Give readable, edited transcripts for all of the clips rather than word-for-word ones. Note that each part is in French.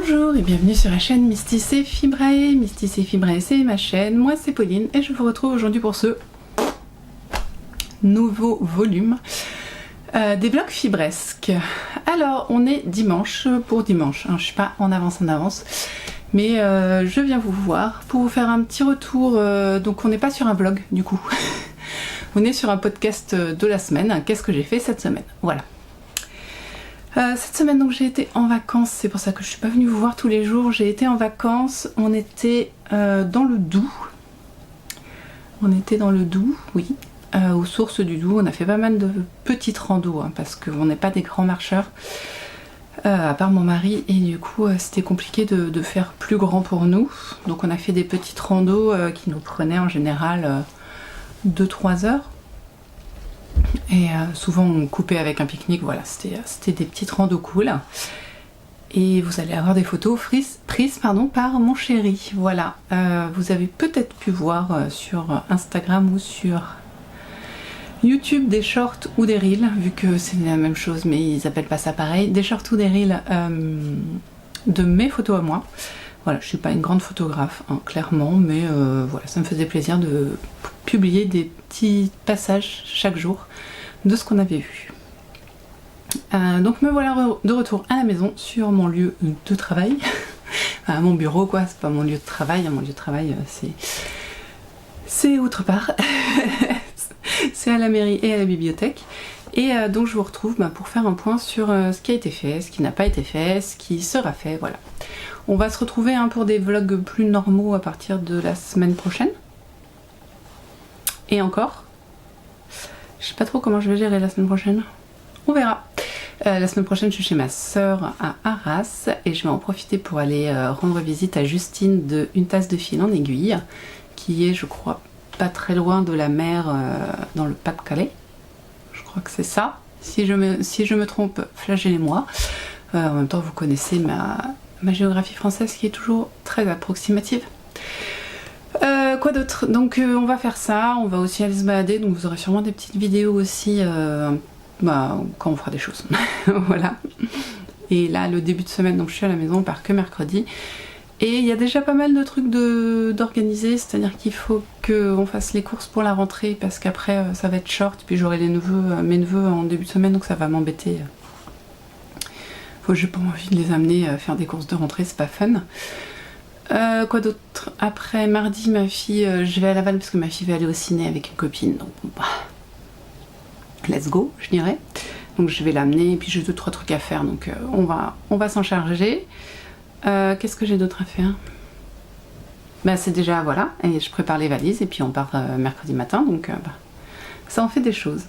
Bonjour et bienvenue sur la chaîne Mysticé Fibrae. Mysticé Fibrae, c'est ma chaîne, moi c'est Pauline et je vous retrouve aujourd'hui pour ce nouveau volume des vlogs fibresques. Alors on est dimanche pour dimanche, hein, je suis pas en avance, mais je viens vous voir pour vous faire un petit retour. Donc on n'est pas sur un vlog du coup, on est sur un podcast de la semaine. Qu'est-ce que j'ai fait cette semaine? Voilà. Cette semaine donc j'ai été en vacances, c'est pour ça que je suis pas venue vous voir tous les jours. J'ai été en vacances, on était dans le Doubs. On était dans le Doubs, oui, aux sources du Doubs. On a fait pas mal de petites randos, hein, parce qu'on n'est pas des grands marcheurs, à part mon mari, et du coup c'était compliqué de faire plus grand pour nous. Donc on a fait des petites randos qui nous prenaient en général 2-3 heures. Et souvent on coupait avec un pique-nique, voilà, c'était des petites randos cool. Et vous allez avoir des photos prises par mon chéri, voilà. Vous avez peut-être pu voir sur Instagram ou sur YouTube des shorts ou des reels, vu que c'est la même chose mais ils appellent pas ça pareil, des shorts ou des reels de mes photos à moi. Voilà, je suis pas une grande photographe, hein, clairement, mais voilà, ça me faisait plaisir de publier des petits passages chaque jour de ce qu'on avait vu. Donc me voilà de retour à la maison sur mon lieu de travail, à mon bureau quoi, c'est pas mon lieu de travail, mon lieu de travail c'est autre part, c'est à la mairie et à la bibliothèque. Et donc je vous retrouve pour faire un point sur ce qui a été fait, ce qui n'a pas été fait, ce qui sera fait, voilà. On va se retrouver pour des vlogs plus normaux à partir de la semaine prochaine. Et encore, je sais pas trop comment je vais gérer la semaine prochaine. On verra. La semaine prochaine, je suis chez ma soeur à Arras et je vais en profiter pour aller rendre visite à Justine de Une tasse de fil en aiguille, qui est, je crois, pas très loin de la mer dans le Pas-de-Calais. Je crois que c'est ça. Si je me trompe, flagellez-moi. En même temps, vous connaissez ma géographie française qui est toujours très approximative. Quoi d'autre? Donc on va faire ça, on va aussi aller se balader, donc vous aurez sûrement des petites vidéos aussi quand on fera des choses. Voilà. Et là le début de semaine, donc je suis à la maison, on part que mercredi. Et il y a déjà pas mal de trucs d'organiser, c'est-à-dire qu'il faut qu'on fasse les courses pour la rentrée, parce qu'après ça va être short, puis j'aurai mes neveux en début de semaine, donc ça va m'embêter. J'ai pas envie de les amener faire des courses de rentrée, c'est pas fun. Quoi d'autre? Après mardi, ma fille, je vais à Laval parce que ma fille va aller au ciné avec une copine, donc let's go, je dirais. Donc je vais l'amener, et puis j'ai 2-3 trucs à faire, donc on va s'en charger. Qu'est-ce que j'ai d'autre à faire? C'est déjà, voilà, et je prépare les valises, et puis on part mercredi matin, donc ça en fait des choses.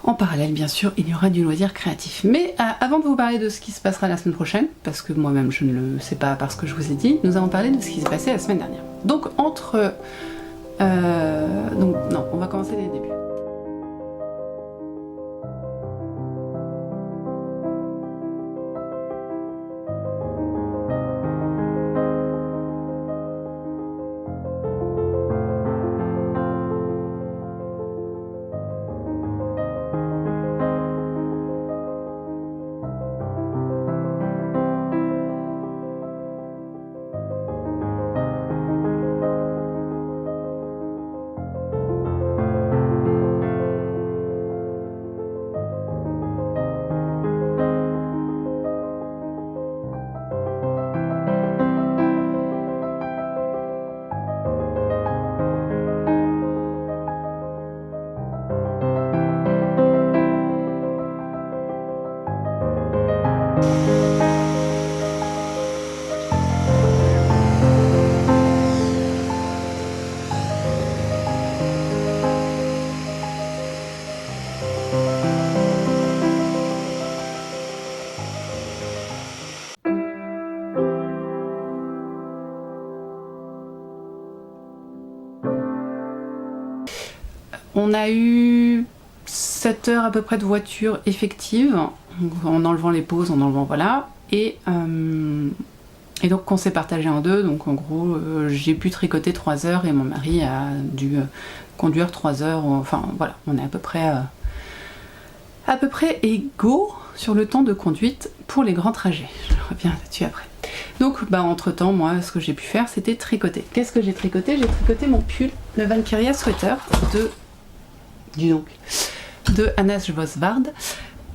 En parallèle, bien sûr, il y aura du loisir créatif. Mais avant de vous parler de ce qui se passera la semaine prochaine, parce que moi-même je ne le sais pas parce que je vous ai dit, nous allons parler de ce qui s'est passé la semaine dernière. Donc non, on va commencer dès le début. On a eu 7 heures à peu près de voiture effective, en enlevant les pauses, voilà. Et donc on s'est partagé en deux, donc en gros j'ai pu tricoter 3 heures et mon mari a dû conduire 3 heures, enfin voilà, on est à peu près égaux sur le temps de conduite pour les grands trajets. Je reviens là-dessus après. Donc bah entre temps moi ce que j'ai pu faire c'était tricoter. Qu'est-ce que j'ai tricoté? J'ai tricoté mon pull, le Valkyria Sweater de, dis donc, de Anna Svosvard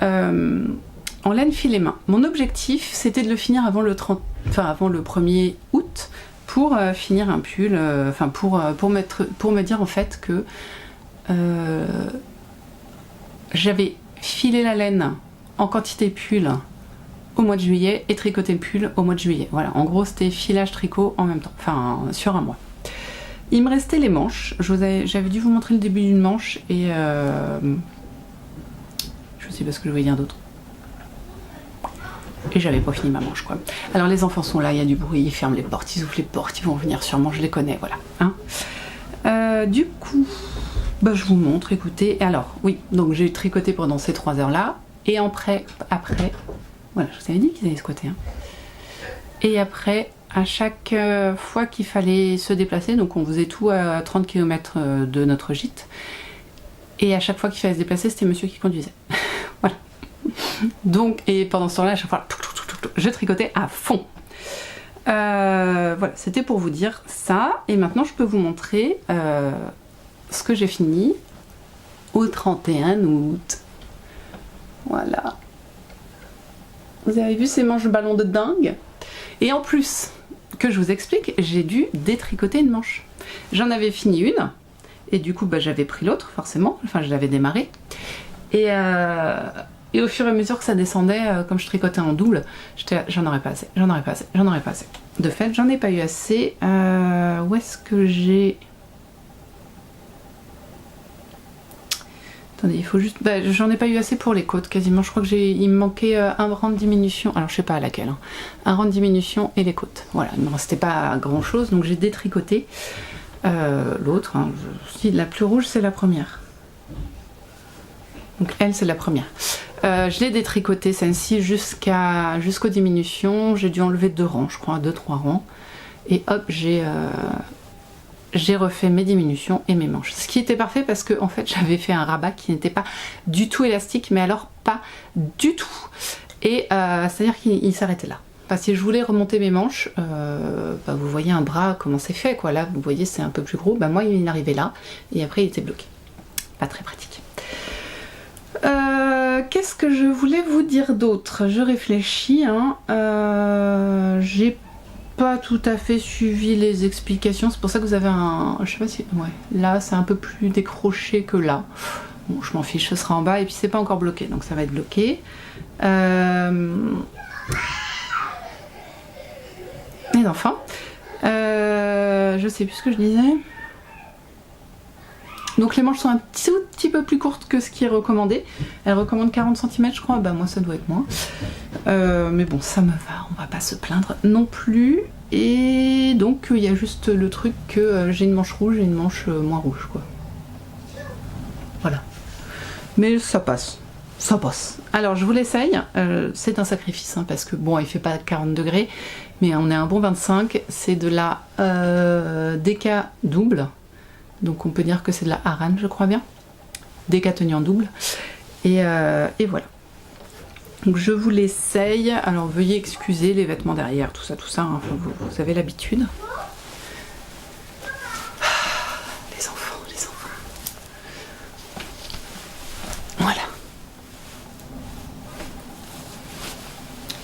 en laine filet main. Mon objectif c'était de le finir avant le 1er août pour finir un pull, pour me dire en fait que j'avais filé la laine en quantité pull au mois de juillet et tricoté le pull au mois de juillet. Voilà, en gros c'était filage tricot en même temps, enfin sur un mois. Il me restait les manches. J'avais dû vous montrer le début d'une manche et je sais pas ce que je voulais dire d'autre. Et j'avais pas fini ma manche quoi. Alors les enfants sont là, il y a du bruit, ils ferment les portes, ils ouvrent les portes, ils vont venir sûrement, je les connais, voilà. Hein, du coup, bah, je vous montre, écoutez. Alors oui, donc j'ai tricoté pendant ces 3 heures là et après, voilà, je vous avais dit qu'ils allaient squatter. Hein. Et après, à chaque fois qu'il fallait se déplacer, donc on faisait tout à 30 km de notre gîte, et à chaque fois qu'il fallait se déplacer, c'était monsieur qui conduisait. Voilà. Donc, et pendant ce temps-là, à chaque fois, je tricotais à fond. Voilà, c'était pour vous dire ça. Et maintenant, je peux vous montrer ce que j'ai fini au 31 août. Voilà. Vous avez vu ces manches ballons de dingue? Et en plus, que je vous explique, j'ai dû détricoter une manche. J'en avais fini une, et du coup, bah, j'avais pris l'autre, forcément. Enfin, je l'avais démarré. Et au fur et à mesure que ça descendait, comme je tricotais en double, j'en aurais pas assez, j'en aurais pas assez, j'en aurais pas assez. De fait, j'en ai pas eu assez. Où est-ce que j'ai... Attendez, il faut juste... Bah, j'en ai pas eu assez pour les côtes, quasiment. Je crois que il me manquait un rang de diminution. Alors, je sais pas à laquelle. Hein. Un rang de diminution et les côtes. Voilà, il me restait pas grand-chose, donc j'ai détricoté l'autre. Hein. Si, la plus rouge, c'est la première. Donc elle, c'est la première. Je l'ai détricoté celle-ci jusqu'aux diminutions. J'ai dû enlever 2 rangs, je crois, 2-3 rangs. Et hop, j'ai refait mes diminutions et mes manches. Ce qui était parfait parce que en fait, j'avais fait un rabat qui n'était pas du tout élastique, mais alors pas du tout. Et c'est-à-dire qu'il s'arrêtait là. Parce que si je voulais remonter mes manches, bah, vous voyez un bras comment c'est fait, quoi. Là, vous voyez, c'est un peu plus gros. Bah, moi, il arrivait là et après, il était bloqué. Pas très pratique. Qu'est-ce que je voulais vous dire d'autre? Je réfléchis, hein. J'ai pas tout à fait suivi les explications, c'est pour ça que vous avez un... Je sais pas si... Ouais, là c'est un peu plus décroché que là. Bon, je m'en fiche, ce sera en bas, et puis c'est pas encore bloqué, donc ça va être bloqué. Les enfants. Je sais plus ce que je disais. Donc les manches sont un petit peu plus courtes que ce qui est recommandé. Elle recommande 40 cm je crois, bah moi ça doit être moins. Mais bon, ça me va, on va pas se plaindre non plus. Et donc il y a juste le truc que j'ai une manche rouge et une manche moins rouge quoi. Voilà. Mais ça passe. Ça passe. Alors je vous l'essaye, c'est un sacrifice hein, parce que bon il fait pas 40 degrés, mais on est un bon 25, c'est de la DK double. Donc on peut dire que c'est de la Aran, je crois bien. DK tenue en double. Et voilà. Donc je vous l'essaye. Alors veuillez excuser les vêtements derrière, tout ça. Hein. Enfin, vous avez l'habitude. Les enfants. Voilà.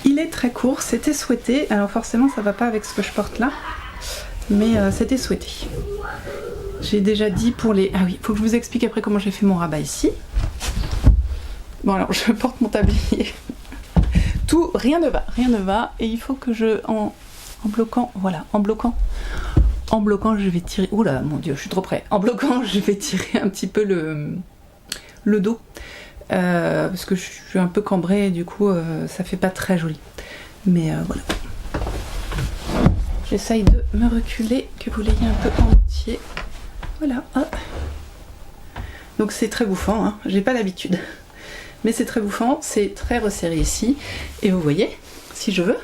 Il est très court, c'était souhaité. Alors forcément ça va pas avec ce que je porte là. Mais c'était souhaité. J'ai déjà dit pour les... Ah oui, il faut que je vous explique après comment j'ai fait mon rabat ici. Bon alors, je porte mon tablier. Tout, rien ne va. Et il faut que je... En bloquant, voilà, en bloquant, je vais tirer... Oula, mon Dieu, je suis trop près. En bloquant, je vais tirer un petit peu le dos. Parce que je suis un peu cambrée et du coup, ça fait pas très joli. Mais voilà. J'essaye de me reculer, que vous l'ayez un peu entier. Voilà, hop. Donc c'est très bouffant, hein. J'ai pas l'habitude. Mais c'est très bouffant, c'est très resserré ici. Et vous voyez, si je veux,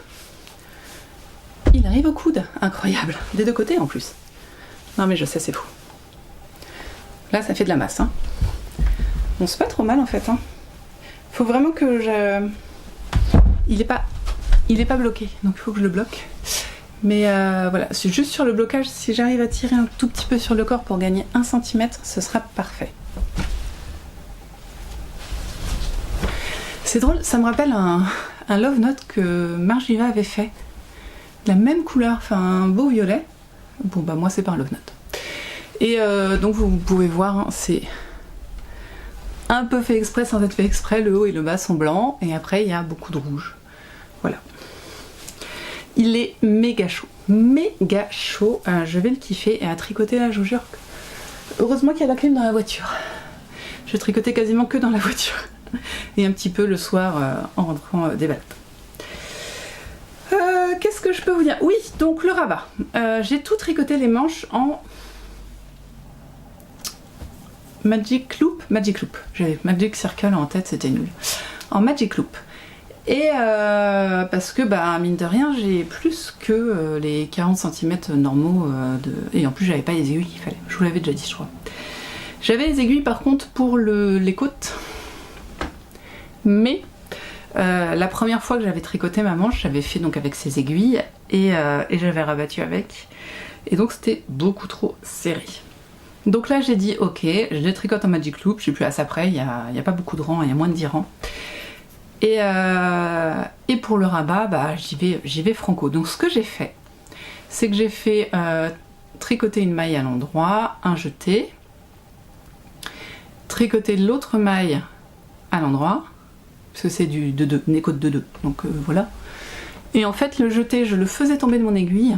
il arrive au coude. Incroyable. Des deux côtés en plus. Non mais je sais, c'est fou. Là, ça fait de la masse. Hein. Bon, c'est pas trop mal en fait. Hein. Faut vraiment que je... Il est pas il n'est pas bloqué, donc il faut que je le bloque. Mais voilà, c'est juste sur le blocage, si j'arrive à tirer un tout petit peu sur le corps pour gagner 1 cm, ce sera parfait. C'est drôle, ça me rappelle un love note que Margiva avait fait. La même couleur, enfin un beau violet. Bon bah moi c'est pas un love note. Et donc vous pouvez voir, hein, c'est un peu fait exprès sans être fait exprès, le haut et le bas sont blancs, et après il y a beaucoup de rouge. Voilà. Il est méga chaud, je vais le kiffer, et à tricoter là je vous jure. Heureusement qu'il y a la clim dans la voiture. Je tricotais quasiment que dans la voiture, et un petit peu le soir en rentrant des balades. Qu'est-ce que je peux vous dire? Oui, donc le rabat. J'ai tout tricoté les manches en Magic Loop. J'avais Magic Circle en tête, c'était nul. En Magic Loop. Et parce que, bah, mine de rien, j'ai plus que les 40 cm normaux. Et en plus, j'avais pas les aiguilles qu'il fallait. Je vous l'avais déjà dit, je crois. J'avais les aiguilles, par contre, pour les côtes. Mais la première fois que j'avais tricoté ma manche, j'avais fait donc avec ces aiguilles. Et j'avais rabattu avec. Et donc, c'était beaucoup trop serré. Donc là, j'ai dit, ok, je les tricote en Magic Loop. Je suis plus à ça près. Il y a pas beaucoup de rangs, il y a moins de 10 rangs. Et pour le rabat, bah, j'y vais franco. Donc ce que j'ai fait, c'est que j'ai fait tricoter une maille à l'endroit, un jeté, tricoter l'autre maille à l'endroit, parce que c'est du 2-2, une écoute de 2. Donc voilà. Et en fait, le jeté, je le faisais tomber de mon aiguille,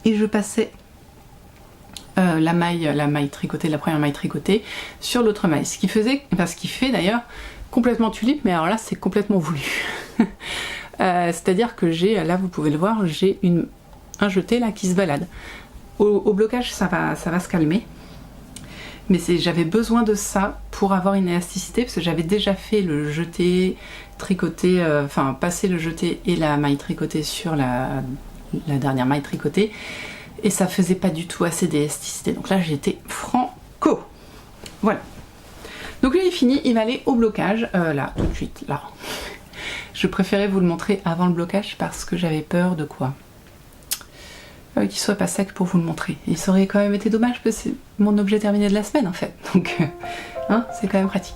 et je passais la maille tricotée, la première maille tricotée, sur l'autre maille. Ce qui fait d'ailleurs complètement tulipe, mais alors là c'est complètement voulu. C'est-à-dire que j'ai, là vous pouvez le voir, j'ai un jeté là qui se balade. Au blocage ça va se calmer, mais j'avais besoin de ça pour avoir une élasticité, parce que j'avais déjà fait le jeté tricoté, enfin passer le jeté et la maille tricotée sur la dernière maille tricotée, et ça faisait pas du tout assez d'élasticité. Donc là j'étais franco. Voilà. Donc lui il est fini, il va aller au blocage, là, tout de suite, là. Je préférais vous le montrer avant le blocage parce que j'avais peur de quoi? Qu'il soit pas sec pour vous le montrer. Il ça aurait quand même été dommage parce que c'est mon objet terminé de la semaine en fait. Donc, hein, c'est quand même pratique.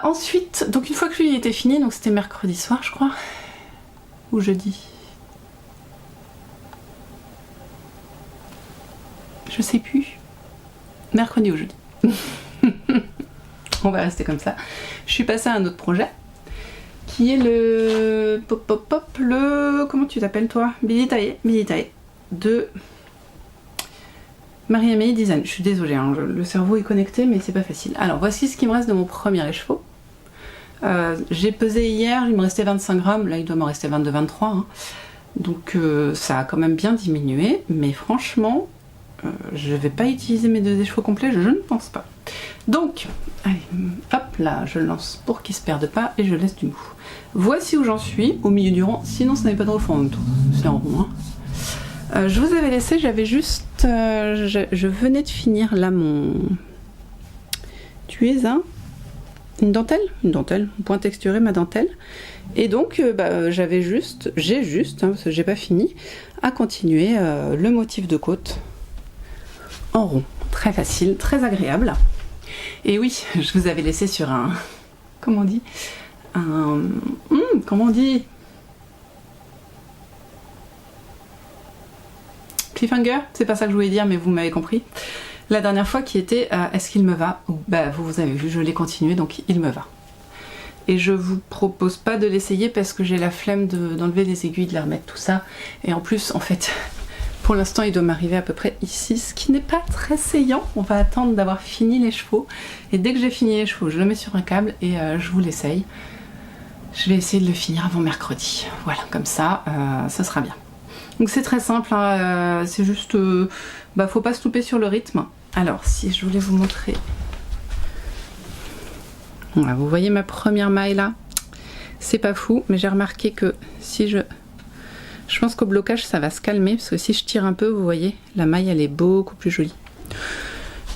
Ensuite, donc une fois que lui était fini, donc c'était mercredi soir je crois, ou jeudi, je sais plus, mercredi ou jeudi. On va rester comme ça. Je suis passée à un autre projet qui est le comment tu t'appelles toi, Billy Taillé de Marie-Amélie Design. Je suis désolée, hein, le cerveau est connecté mais c'est pas facile. Alors voici ce qui me reste de mon premier écheveau. J'ai pesé hier, il me restait 25 grammes, là il doit m'en rester 22-23, hein. Donc ça a quand même bien diminué, mais franchement je vais pas utiliser mes 2 écheveaux complets, je ne pense pas. Donc allez, hop là, je lance pour qu'ils se perdent pas et je laisse du mou. Voici où j'en suis, au milieu du rang, sinon ça n'est pas trop fond en même temps, c'est en rond, hein. Je vous avais laissé, j'avais juste je venais de finir là mon une dentelle, point texturé ma dentelle, et donc j'ai juste, hein, parce que j'ai pas fini, à continuer le motif de côte en rond. très facile, très agréable. Et oui, je vous avais laissé sur un... Comment on dit comment on dit cliffhanger, c'est pas ça que je voulais dire, mais vous m'avez compris. La dernière fois qui était est-ce qu'il me va? Bah vous avez vu, je l'ai continué, donc il me va. Et je vous propose pas de l'essayer parce que j'ai la flemme d'enlever les aiguilles, de les remettre, tout ça. Et en plus, en fait, pour l'instant, il doit m'arriver à peu près ici, ce qui n'est pas très saillant. On va attendre d'avoir fini les chevaux. Et dès que j'ai fini les chevaux, je le mets sur un câble et je vous l'essaye. Je vais essayer de le finir avant mercredi. Voilà, comme ça, ça sera bien. Donc c'est très simple, hein, c'est juste... faut pas se louper sur le rythme. Alors, si je voulais vous montrer... Voilà, vous voyez ma première maille là? C'est pas fou, mais j'ai remarqué que si je... Je pense qu'au blocage, ça va se calmer, parce que si je tire un peu, vous voyez, la maille, elle est beaucoup plus jolie.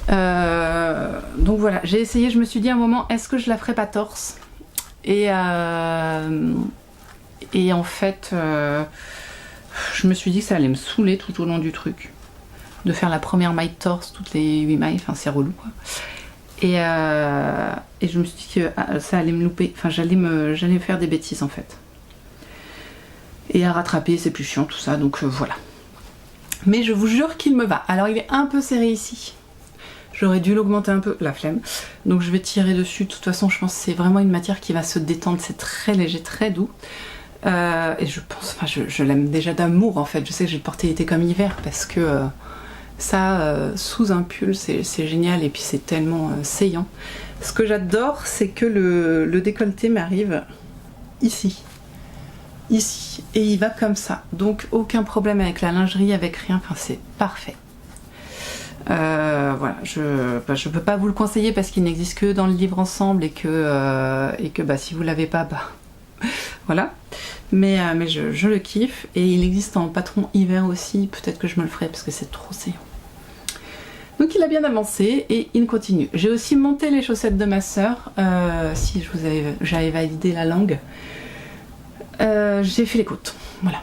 Donc voilà, j'ai essayé, je me suis dit à un moment, est-ce que je la ferais pas torse? Et en fait, je me suis dit que ça allait me saouler tout au long du truc. De faire la première maille torse, toutes les 8 mailles, enfin c'est relou quoi. Et je me suis dit que ça allait me louper, enfin j'allais faire des bêtises en fait. Et à rattraper, c'est plus chiant tout ça, donc voilà. Mais je vous jure qu'il me va. Alors il est un peu serré ici. J'aurais dû l'augmenter un peu, la flemme. Donc je vais tirer dessus. De toute façon, je pense que c'est vraiment une matière qui va se détendre. C'est très léger, très doux. Et je pense, enfin je l'aime déjà d'amour en fait. Je sais que j'ai porté été comme hiver parce que ça, sous un pull, c'est génial. Et puis c'est tellement saillant. Ce que j'adore, c'est que le décolleté m'arrive ici. Ici. Et il va comme ça. Donc aucun problème avec la lingerie, avec rien. Enfin c'est parfait. Voilà, je peux pas vous le conseiller parce qu'il n'existe que dans le livre ensemble et que si vous l'avez pas, voilà. Mais je le kiffe et il existe en patron hiver aussi. Peut-être que je me le ferai parce que c'est trop saillant. Donc il a bien avancé et il continue. J'ai aussi monté les chaussettes de ma soeur. Si j'avais validé la langue. J'ai fait les côtes, voilà.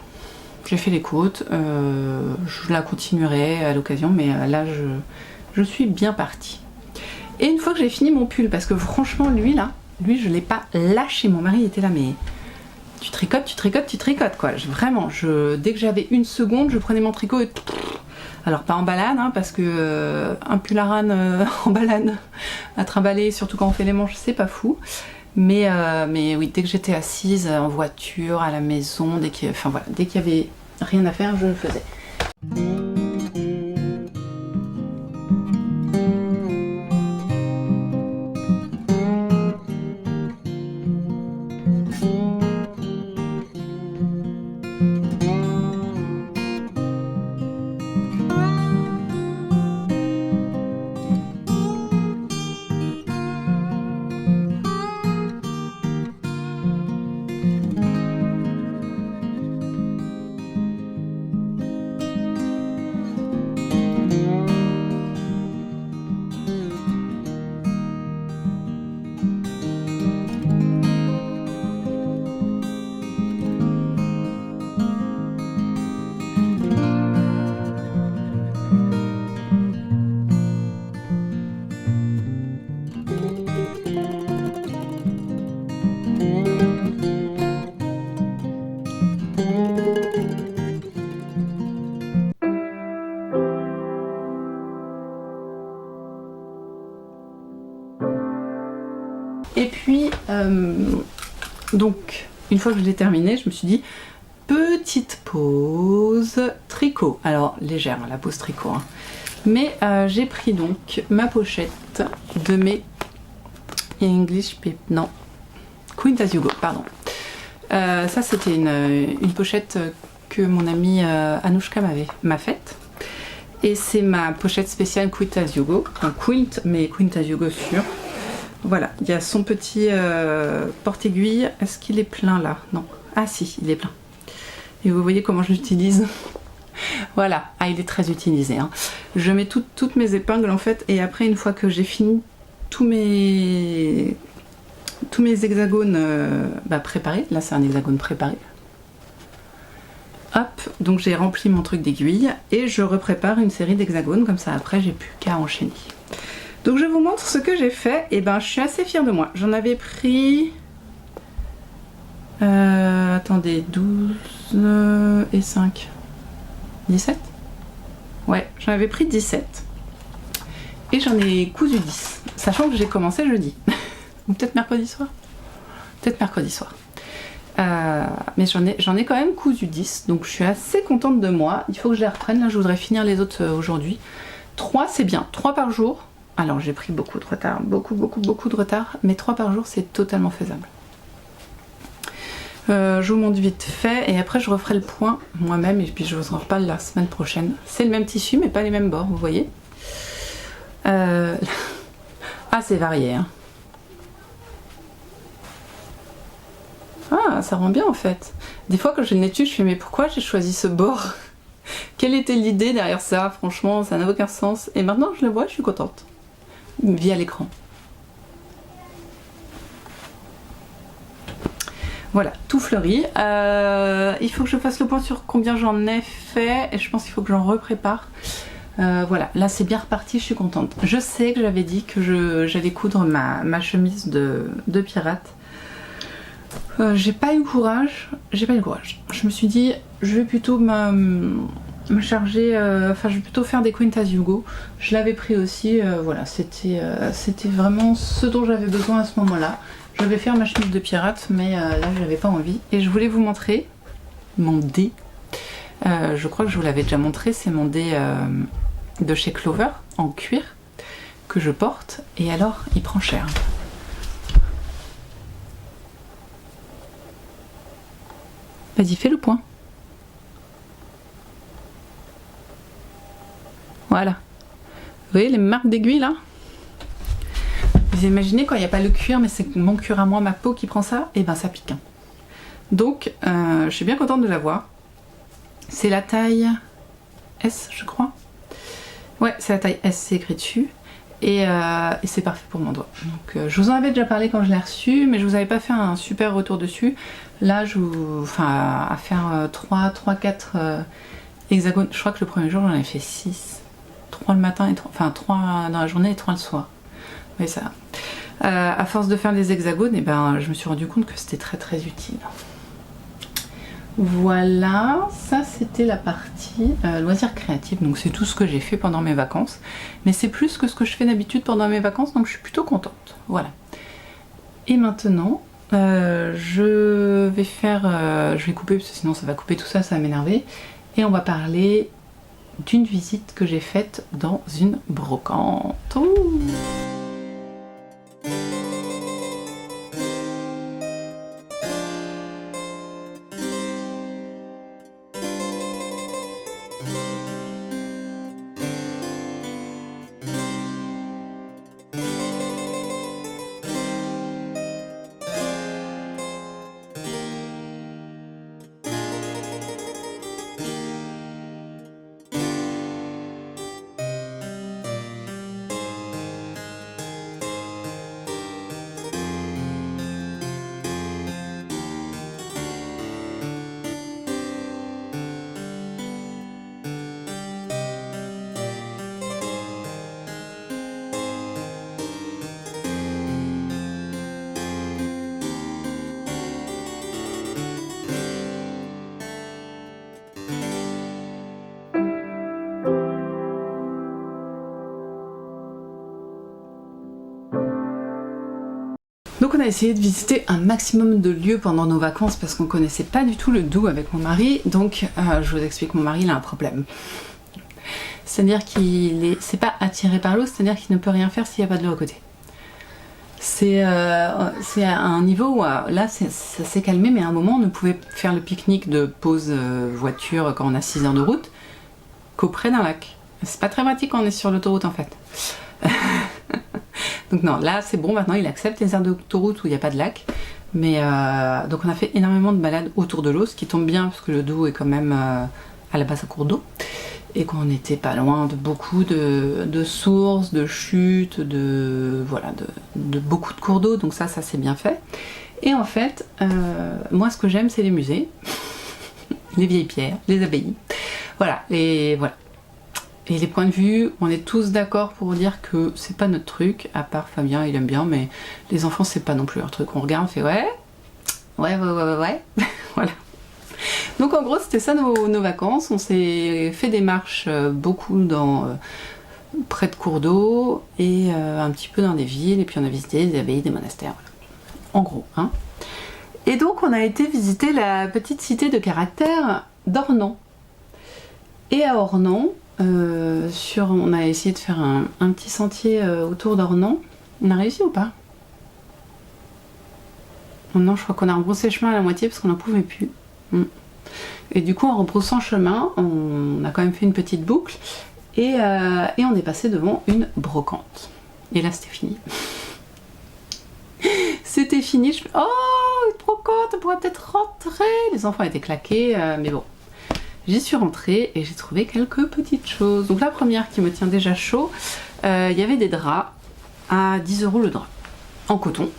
J'ai fait les côtes, je la continuerai à l'occasion, mais là je suis bien partie. Et une fois que j'ai fini mon pull, parce que franchement lui je l'ai pas lâché, mon mari était là, mais tu tricotes quoi. Dès que j'avais une seconde, je prenais mon tricot et... Alors pas en balade, hein, parce que un pull à rane en balade à trimballer, surtout quand on fait les manches, c'est pas fou. Mais oui, dès que j'étais assise en voiture, à la maison, dès qu'il y avait rien à faire, je le faisais. Et puis, donc, une fois que je l'ai terminé, je me suis dit, petite pause tricot. Alors, légère, hein, la pause tricot. Hein. Mais j'ai pris donc ma pochette de mes Quint As You Go, pardon. Ça, c'était une pochette que mon amie Anouchka m'a faite. Et c'est ma pochette spéciale Quint As You Go. Un Quint, mais Quint As You Go sûr. Voilà, il y a son petit porte-aiguille. Est-ce qu'il est plein là? Non. Ah si, il est plein. Et vous voyez comment je l'utilise. Voilà, il est très utilisé. Hein. Je mets toutes mes épingles en fait, et après une fois que j'ai fini tous mes hexagones préparés, là c'est un hexagone préparé. Hop, donc j'ai rempli mon truc d'aiguille et je reprépare une série d'hexagones, comme ça après j'ai plus qu'à enchaîner. Donc je vous montre ce que j'ai fait, et ben je suis assez fière de moi. J'en avais pris... attendez, 12 et 5... 17 ? Ouais, j'en avais pris 17. Et j'en ai cousu 10, sachant que j'ai commencé jeudi. Ou peut-être mercredi soir. Peut-être mercredi soir. Mais j'en ai quand même cousu 10, donc je suis assez contente de moi. Il faut que je les reprenne, là je voudrais finir les autres aujourd'hui. 3 c'est bien, 3 par jour. Alors j'ai pris beaucoup de retard, beaucoup de retard, mais 3 par jour c'est totalement faisable. Je vous montre vite fait et après je referai le point moi-même et puis je vous en reparle la semaine prochaine. C'est le même tissu mais pas les mêmes bords, vous voyez. Ah c'est varié hein. Ah, ça rend bien en fait. Des fois quand j'ai une étude, je fais mais pourquoi j'ai choisi ce bord? Quelle était l'idée derrière ça? Franchement, ça n'a aucun sens. Et maintenant je le vois, je suis contente. Via l'écran. Voilà, tout fleuri. Il faut que je fasse le point sur combien j'en ai fait. Et je pense qu'il faut que j'en reprépare. Voilà, là c'est bien reparti, je suis contente. Je sais que j'avais dit que j'allais coudre ma chemise de pirate. J'ai pas eu le courage, Je me suis dit, je vais plutôt me charger, enfin je vais plutôt faire des Quintas Hugo. Je l'avais pris aussi, voilà, c'était vraiment ce dont j'avais besoin à ce moment-là. Je vais faire ma chemise de pirate, mais là j'avais pas envie. Et je voulais vous montrer mon dé. Je crois que je vous l'avais déjà montré, c'est mon dé de chez Clover, en cuir, que je porte. Et alors, il prend cher. Vas-y, fais le point. Voilà. Vous voyez les marques d'aiguille là? Vous imaginez quand il n'y a pas le cuir, mais c'est mon cuir à moi, ma peau qui prend ça, et ben ça pique. Donc, je suis bien contente de l'avoir. C'est la taille S, je crois. Ouais, c'est la taille S, c'est écrit dessus. Et c'est parfait pour mon doigt. Donc, je vous en avais déjà parlé quand je l'ai reçu, mais je vous avais pas fait un super retour dessus. Là, à faire 3-4 hexagones. Je crois que le premier jour, j'en ai fait 6. 3 le matin, et 3 dans la journée et 3 le soir. Oui, ça. À force de faire des hexagones, et ben, je me suis rendu compte que c'était très très utile. Voilà, ça c'était la partie loisirs créatifs, donc c'est tout ce que j'ai fait pendant mes vacances, mais c'est plus que ce que je fais d'habitude pendant mes vacances, donc je suis plutôt contente, voilà. Et maintenant, je vais couper, parce que sinon ça va couper tout ça, ça va m'énerver, et on va parler d'une visite que j'ai faite dans une brocante. Ouh. Donc on a essayé de visiter un maximum de lieux pendant nos vacances parce qu'on connaissait pas du tout le Doubs avec mon mari. Donc je vous explique, mon mari il a un problème. C'est-à-dire c'est pas attiré par l'eau, c'est-à-dire qu'il ne peut rien faire s'il n'y a pas de l'eau à côté. C'est à un niveau où là ça s'est calmé, mais à un moment on ne pouvait faire le pique-nique de pause voiture quand on a 6 heures de route qu'auprès d'un lac. C'est pas très pratique quand on est sur l'autoroute en fait. Donc non, là c'est bon, maintenant il accepte les aires d'autoroute où il n'y a pas de lac. Mais donc on a fait énormément de balades autour de l'eau, ce qui tombe bien parce que le Doubs est quand même à la base un cours d'eau. Et qu'on n'était pas loin de beaucoup de sources, de chutes, de beaucoup de cours d'eau, donc ça c'est bien fait. Et en fait, moi ce que j'aime c'est les musées. les vieilles pierres, les abbayes. Voilà, et voilà. Et les points de vue, on est tous d'accord pour dire que c'est pas notre truc, à part Fabien, il aime bien, mais les enfants, c'est pas non plus leur truc. On regarde, on fait ouais. Voilà. Donc en gros, c'était ça nos vacances. On s'est fait des marches beaucoup près de cours d'eau et un petit peu dans des villes, et puis on a visité des abbayes, des monastères. Voilà. En gros, hein. Et donc on a été visiter la petite cité de caractère d'Ornans. Et à Ornans, on a essayé de faire un petit sentier autour d'Ornans. On a réussi ou pas? Non, je crois qu'on a rebroussé chemin à la moitié parce qu'on n'en pouvait plus. Et du coup, en rebroussant chemin, on a quand même fait une petite boucle et on est passé devant une brocante. Et là, c'était fini. C'était fini. Je fais oh, une brocante, on pourrait peut-être rentrer. Les enfants étaient claqués, mais bon. J'y suis rentrée et j'ai trouvé quelques petites choses. Donc la première qui me tient déjà chaud, il y avait des draps à 10 € le drap, en coton.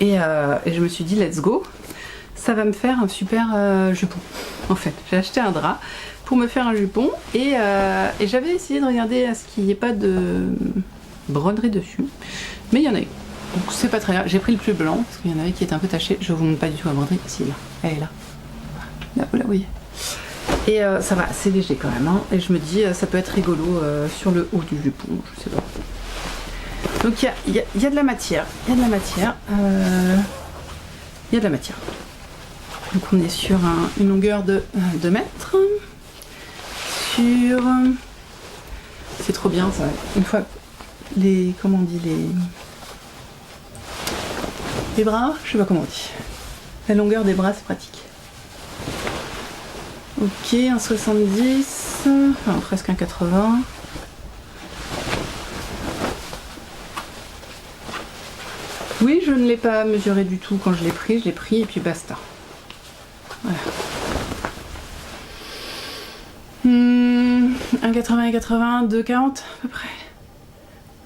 Et je me suis dit let's go, ça va me faire un super jupon. En fait, j'ai acheté un drap pour me faire un jupon et j'avais essayé de regarder à ce qu'il n'y ait pas de broderie dessus, mais il y en a eu. Donc c'est pas très grave. J'ai pris le plus blanc parce qu'il y en avait qui étaient un peu tachés. Je vous montre pas du tout la broderie. Si, là, elle est là. Là, vous la voyez. Et ça va, c'est léger quand même. Hein. Et je me dis, ça peut être rigolo sur le haut du jupon, je sais pas. Donc il y a de la matière. Il y a de la matière. Il y a de la matière. Donc on est sur une longueur de 2 mètres. C'est trop bien ça. Une fois comment on dit les bras, je sais pas comment on dit. La longueur des bras, c'est pratique. Ok, 1,70, enfin presque 1,80. Oui, je ne l'ai pas mesuré du tout quand je l'ai pris et puis basta. Voilà. 1,80 et 80, 2,40 à peu près.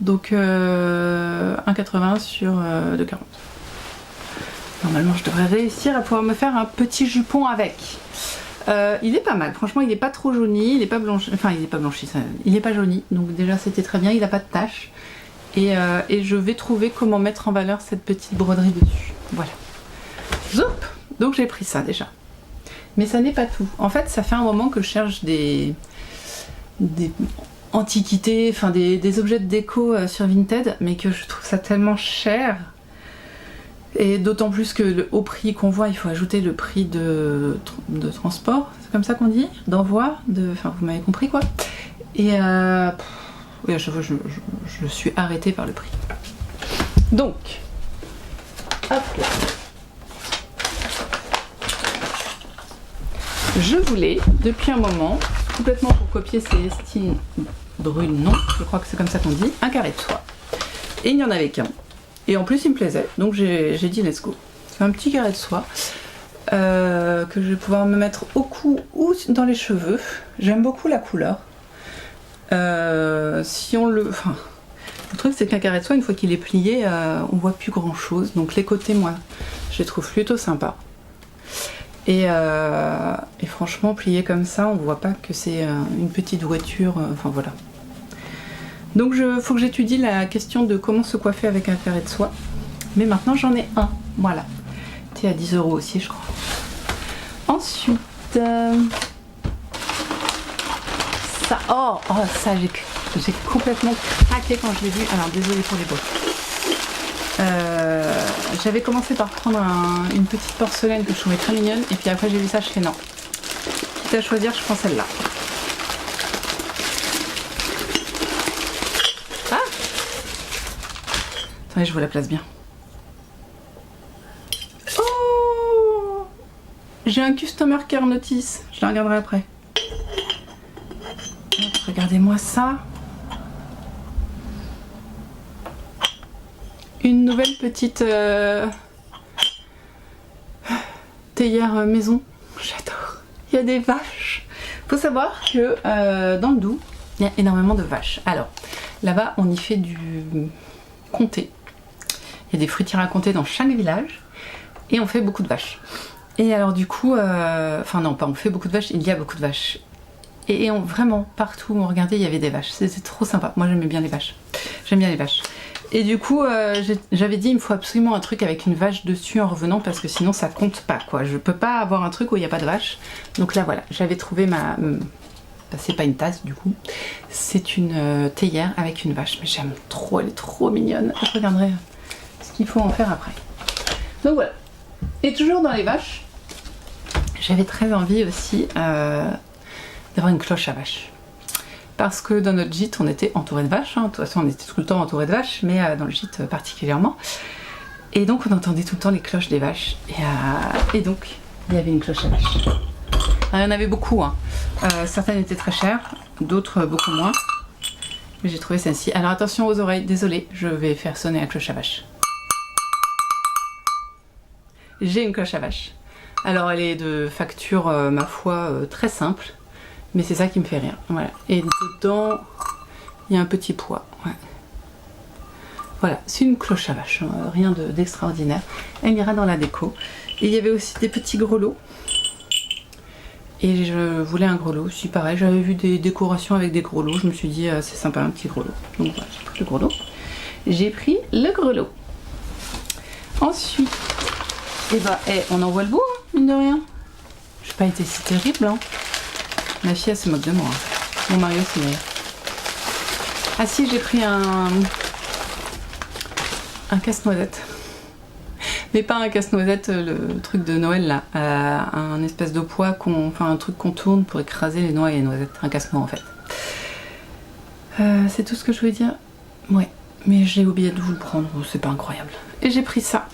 Donc 1,80 sur 2,40. Normalement, je devrais réussir à pouvoir me faire un petit jupon avec. Il est pas mal, franchement, il est pas trop jauni, il est pas blanchi, enfin il est pas blanchi, il est pas jauni, donc déjà c'était très bien, il a pas de taches. Et je vais trouver comment mettre en valeur cette petite broderie dessus. Voilà. Zoup. Donc j'ai pris ça déjà. Mais ça n'est pas tout. En fait, ça fait un moment que je cherche des antiquités, enfin des objets de déco sur Vinted, mais que je trouve ça tellement cher. Et d'autant plus que au prix qu'on voit, il faut ajouter le prix de transport, c'est comme ça qu'on dit, d'envoi, enfin vous m'avez compris quoi. Et oui, à chaque fois je suis arrêtée par le prix. Donc, hop là. Je voulais, depuis un moment, complètement pour copier Célestine Brunon, je crois que c'est comme ça qu'on dit, un carré de soie. Et il n'y en avait qu'un. Et en plus il me plaisait, donc j'ai dit let's go. C'est un petit carré de soie que je vais pouvoir me mettre au cou ou dans les cheveux. J'aime beaucoup la couleur. Si on le... Enfin, le truc c'est qu'un carré de soie, une fois qu'il est plié, on voit plus grand chose. Donc les côtés, moi, je les trouve plutôt sympas. Et franchement, plié comme ça, on voit pas que c'est une petite voiture. Enfin voilà. Donc faut que j'étudie la question de comment se coiffer avec un carré de soie. Mais maintenant j'en ai un. Voilà. C'est à 10 € aussi, je crois. Ensuite... ça, ça j'ai complètement craqué quand je l'ai vu. Alors désolée pour les bottes. J'avais commencé par prendre une petite porcelaine que je trouvais très mignonne. Et puis après j'ai vu ça, je fais non. Quitte à choisir, je prends celle-là. Attendez, je vous la place bien. Oh, j'ai un customer care notice. Je la regarderai après. Regardez-moi ça. Une nouvelle petite théière maison. J'adore. Il y a des vaches. Faut savoir que dans le Doubs, il y a énormément de vaches. Alors, là-bas, on y fait du comté. Il y a des fruitières à compter dans chaque village et on fait beaucoup de vaches. Et alors du coup, enfin non, pas on fait beaucoup de vaches, il y a beaucoup de vaches. Et vraiment, partout où on regardait, il y avait des vaches. C'était trop sympa. Moi, j'aimais bien les vaches. J'aime bien les vaches. Et du coup, j'avais dit, il me faut absolument un truc avec une vache dessus en revenant, parce que sinon, ça compte pas, quoi. Je peux pas avoir un truc où il n'y a pas de vache. Donc là, voilà, j'avais trouvé ma... c'est pas une tasse, du coup. C'est une théière avec une vache. Mais j'aime trop, elle est trop mignonne. Je regarderai ce qu'il faut en faire après. Donc voilà. Et toujours dans les vaches, j'avais très envie aussi... d'avoir une cloche à vache. Parce que dans notre gîte, on était entouré de vaches. Hein. De toute façon, on était tout le temps entouré de vaches, mais dans le gîte particulièrement. Et donc, on entendait tout le temps les cloches des vaches. Et donc, il y avait une cloche à vache. Alors, il y en avait beaucoup. Hein. Certaines étaient très chères, d'autres beaucoup moins. Mais j'ai trouvé celle-ci. Alors, attention aux oreilles. Désolée, je vais faire sonner la cloche à vache. J'ai une cloche à vache. Alors, elle est de facture, ma foi, très simple. Mais c'est ça qui me fait rire. Voilà. Et dedans, il y a un petit pois. Ouais. Voilà, c'est une cloche à vache. Hein. Rien d'extraordinaire. Elle ira dans la déco. Et il y avait aussi des petits grelots. Et je voulais un grelot aussi. Pareil, j'avais vu des décorations avec des grelots. Je me suis dit, c'est sympa, un petit grelot. Donc voilà, j'ai pris le grelot. J'ai pris le grelot. Ensuite, on en voit le bout, hein, mine de rien. J'ai pas été si terrible, hein. Ma fille, elle se moque de moi. Mon mari aussi, d'ailleurs. Ah si, j'ai pris un casse-noisette. Mais pas un casse-noisette, le truc de Noël, là. Un espèce de poids, enfin un truc qu'on tourne pour écraser les noix et les noisettes. Un casse-noix, en fait. C'est tout ce que je voulais dire. Ouais, mais j'ai oublié de vous le prendre. C'est pas incroyable. Et j'ai pris ça.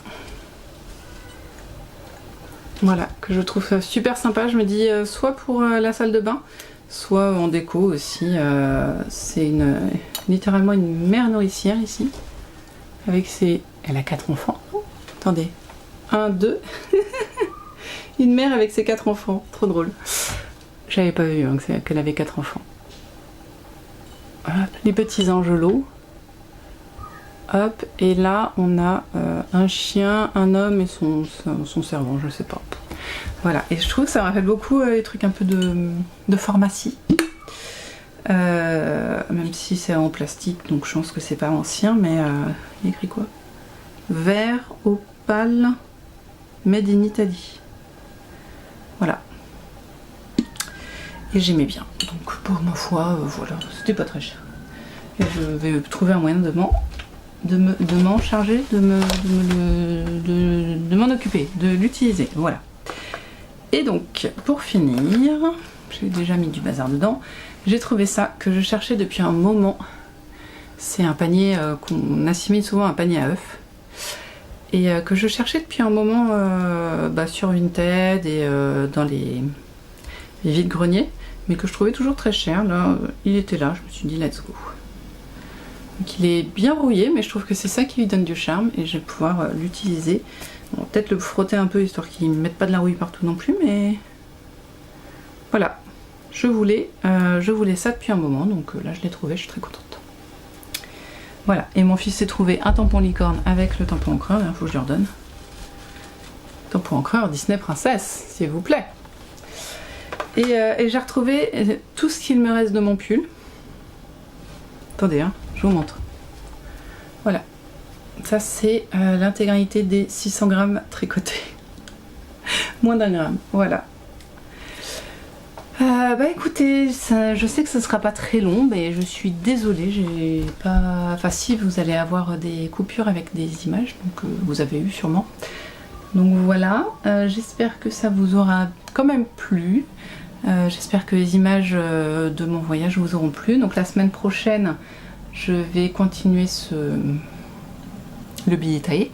Voilà, que je trouve super sympa. Je me dis soit pour la salle de bain, soit en déco aussi. C'est littéralement une mère nourricière ici. Avec ses... Elle a 4 enfants. Oh, attendez. 1, 2. Une mère avec ses 4 enfants. Trop drôle. J'avais pas vu hein, qu'elle avait 4 enfants. Hop, les petits angelots. Hop, et là on a un chien, un homme et son servant, je sais pas. Voilà, et je trouve que ça me rappelle beaucoup les trucs un peu de pharmacie. Même si c'est en plastique, donc je pense que c'est pas ancien, mais il y a écrit quoi? Vert, opale, made in Italy. Voilà. Et j'aimais bien. Donc pour ma foi, voilà, c'était pas très cher. Et je vais trouver un moyen de m'en charger, de m'en occuper, de l'utiliser, voilà. Et donc, pour finir, j'ai déjà mis du bazar dedans, j'ai trouvé ça que je cherchais depuis un moment. C'est un panier qu'on assimile souvent à un panier à œufs, et que je cherchais depuis un moment sur Vinted et dans les vides-greniers, mais que je trouvais toujours très cher. Là, il était là, je me suis dit let's go. Donc il est bien rouillé, mais je trouve que c'est ça qui lui donne du charme et je vais pouvoir l'utiliser. Bon, peut-être le frotter un peu histoire qu'il ne mette pas de la rouille partout non plus, mais voilà. Je voulais ça depuis un moment, donc là je l'ai trouvé, je suis très contente. Voilà, et mon fils s'est trouvé un tampon licorne avec le tampon encreur, il faut que je lui redonne. Tampon encreur Disney Princesse, s'il vous plaît. Et j'ai retrouvé tout ce qu'il me reste de mon pull. Attendez, hein, je vous montre. Voilà. Ça, c'est l'intégralité des 600 grammes tricotés. Moins d'1 gramme. Voilà. Écoutez, je sais que ce sera pas très long, mais je suis désolée. J'ai pas. Enfin, si, vous allez avoir des coupures avec des images, donc vous avez eu sûrement. Donc voilà. J'espère que ça vous aura quand même plu. J'espère que les images de mon voyage vous auront plu. Donc la semaine prochaine, je vais continuer le billet taillé.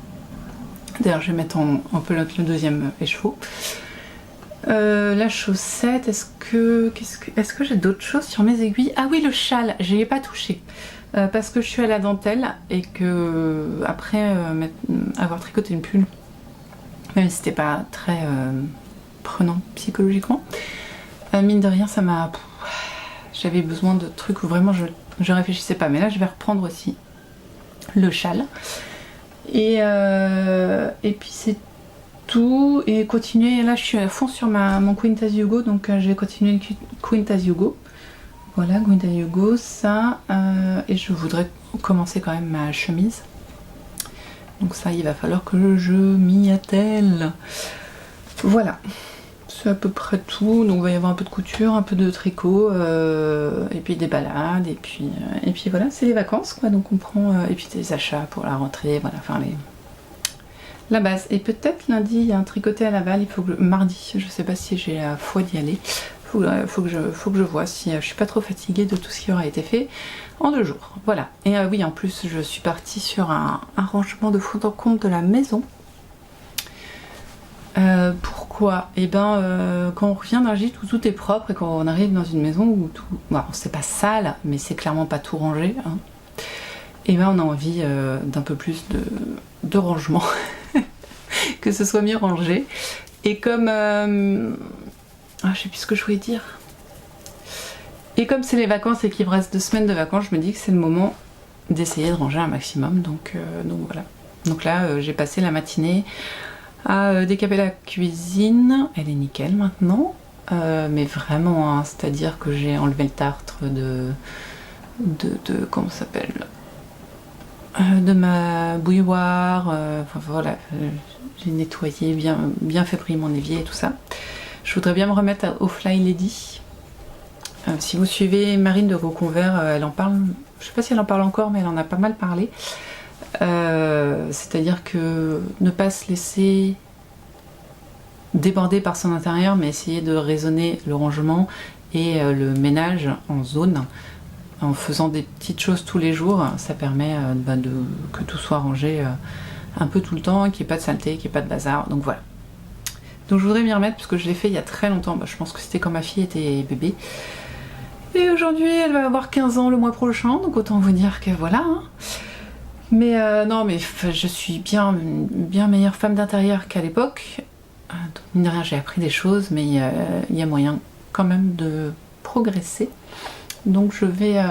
D'ailleurs, je vais mettre en pelote le deuxième écheveau. La chaussette, est-ce que j'ai d'autres choses sur mes aiguilles? Ah oui, le châle, je n'y ai pas touché. Parce que je suis à la dentelle et que après avoir tricoté une pull, même si c'était pas très prenant psychologiquement, mine de rien, ça m'a... J'avais besoin de trucs où vraiment je réfléchissais pas. Mais là, je vais reprendre aussi le châle. Et puis c'est tout et continuer. Là je suis à fond sur mon Quintas Hugo, donc je vais continuer le Quintas Hugo. Voilà, Quintas Hugo, ça. Et je voudrais commencer quand même ma chemise. Donc ça, il va falloir que je m'y attelle. Voilà. C'est à peu près tout. Donc il va y avoir un peu de couture, un peu de tricot, et puis des balades, et puis voilà, c'est les vacances quoi. Donc on prend et puis des achats pour la rentrée, voilà, enfin la base. Et peut-être lundi il y a un tricoté à Laval, il faut que mardi, je sais pas si j'ai la foi d'y aller. Faut que je vois si je suis pas trop fatiguée de tout ce qui aura été fait en 2 jours. Voilà. Et oui, en plus je suis partie sur un rangement de fond en comble de la maison. Pourquoi? Et ben quand on revient d'un gîte où tout est propre et quand on arrive dans une maison où tout... Bon, c'est pas sale, mais c'est clairement pas tout rangé, hein. Et ben on a envie d'un peu plus de rangement. Que ce soit mieux rangé. Et comme... je sais plus ce que je voulais dire. Et comme c'est les vacances et qu'il me reste 2 semaines de vacances, je me dis que c'est le moment d'essayer de ranger un maximum. Donc voilà. Donc là, j'ai passé la matinée à décaper la cuisine. Elle est nickel maintenant. Mais vraiment, hein, c'est-à-dire que j'ai enlevé le tartre de comment ça s'appelle, de ma bouilloire. Enfin voilà, j'ai nettoyé, bien fait briller mon évier et tout ça. Je voudrais bien me remettre au Fly Lady. Si vous suivez Marine de Reconvert, elle en parle, je sais pas si elle en parle encore, mais elle en a pas mal parlé. C'est-à-dire que ne pas se laisser déborder par son intérieur, mais essayer de raisonner le rangement et le ménage en zone. En faisant des petites choses tous les jours, ça permet que tout soit rangé un peu tout le temps, qu'il n'y ait pas de saleté, qu'il n'y ait pas de bazar. Donc voilà. Donc je voudrais m'y remettre parce que je l'ai fait il y a très longtemps. Je pense que c'était quand ma fille était bébé. Et aujourd'hui elle va avoir 15 ans le mois prochain, donc autant vous dire que voilà. Hein. Mais non, mais je suis bien meilleure femme d'intérieur qu'à l'époque. Donc mine de rien j'ai appris des choses, mais il y a moyen quand même de progresser. Donc je vais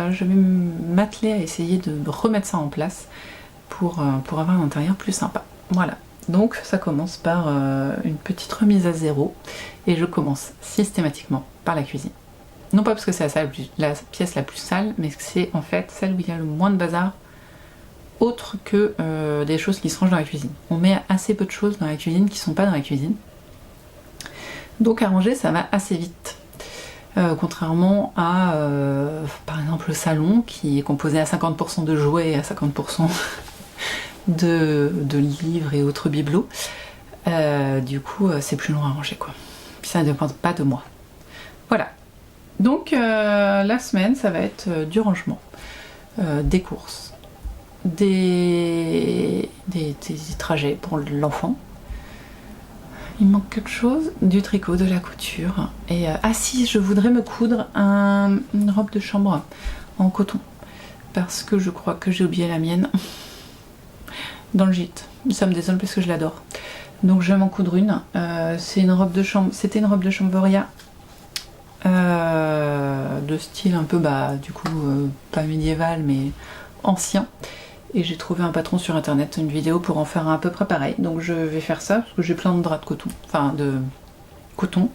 m'atteler à essayer de remettre ça en place pour avoir un intérieur plus sympa. Voilà. Donc ça commence par une petite remise à zéro et je commence systématiquement par la cuisine. Non pas parce que c'est la pièce la plus sale, mais c'est en fait celle où il y a le moins de bazar autre que des choses qui se rangent dans la cuisine. On met assez peu de choses dans la cuisine qui sont pas dans la cuisine. Donc à ranger ça va assez vite. Contrairement à par exemple le salon qui est composé à 50% de jouets et à 50% de livres et autres bibelots. Du coup c'est plus long à ranger quoi. Puis ça ne dépend pas de moi. Voilà. Donc la semaine ça va être du rangement, des courses, des trajets pour l'enfant. Il manque quelque chose, du tricot, de la couture. Et ah si, je voudrais me coudre une robe de chambre en coton parce que je crois que j'ai oublié la mienne dans le gîte. Ça me désole parce que je l'adore. Donc je vais m'en coudre une. C'est une robe de chambre. C'était une robe de Chamboria de style un peu du coup pas médiéval mais ancien. Et j'ai trouvé un patron sur internet, une vidéo pour en faire à peu près pareil. Donc je vais faire ça parce que j'ai plein de draps de coton. Enfin de coton.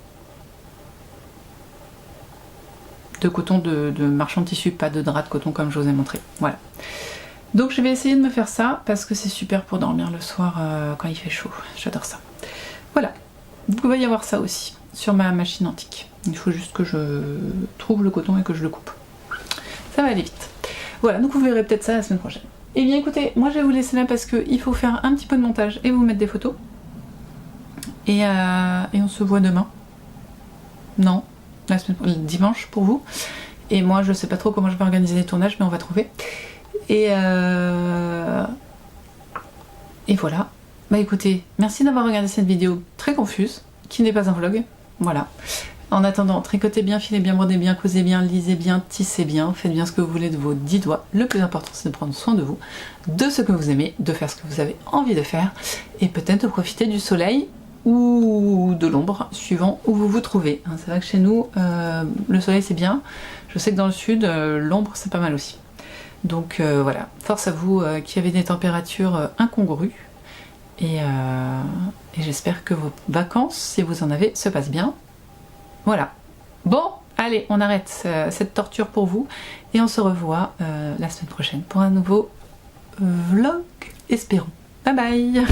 De coton de marchand de tissu, pas de drap de coton comme je vous ai montré. Voilà. Donc je vais essayer de me faire ça parce que c'est super pour dormir le soir quand il fait chaud. J'adore ça. Voilà. Donc il va y avoir ça aussi sur ma machine antique. Il faut juste que je trouve le coton et que je le coupe. Ça va aller vite. Voilà, donc vous verrez peut-être ça la semaine prochaine. Et bien écoutez, moi je vais vous laisser là parce qu'il faut faire un petit peu de montage et vous mettre des photos. Et on se voit demain. Non, dimanche pour vous. Et moi je sais pas trop comment je vais organiser les tournages, mais on va trouver. Et voilà. Bah écoutez, merci d'avoir regardé cette vidéo très confuse, qui n'est pas un vlog. Voilà. En attendant, tricotez bien, filez bien, brodez bien, cousez bien, lisez bien, tissez bien, faites bien ce que vous voulez de vos 10 doigts. Le plus important c'est de prendre soin de vous, de ce que vous aimez, de faire ce que vous avez envie de faire et peut-être de profiter du soleil ou de l'ombre, suivant où vous vous trouvez. C'est vrai que chez nous, le soleil c'est bien. Je sais que dans le sud, l'ombre c'est pas mal aussi. Donc voilà, force à vous qui avez des températures incongrues. Et j'espère que vos vacances, si vous en avez, se passent bien. Voilà. Bon, allez, on arrête cette torture pour vous et on se revoit la semaine prochaine pour un nouveau vlog, espérons. Bye bye!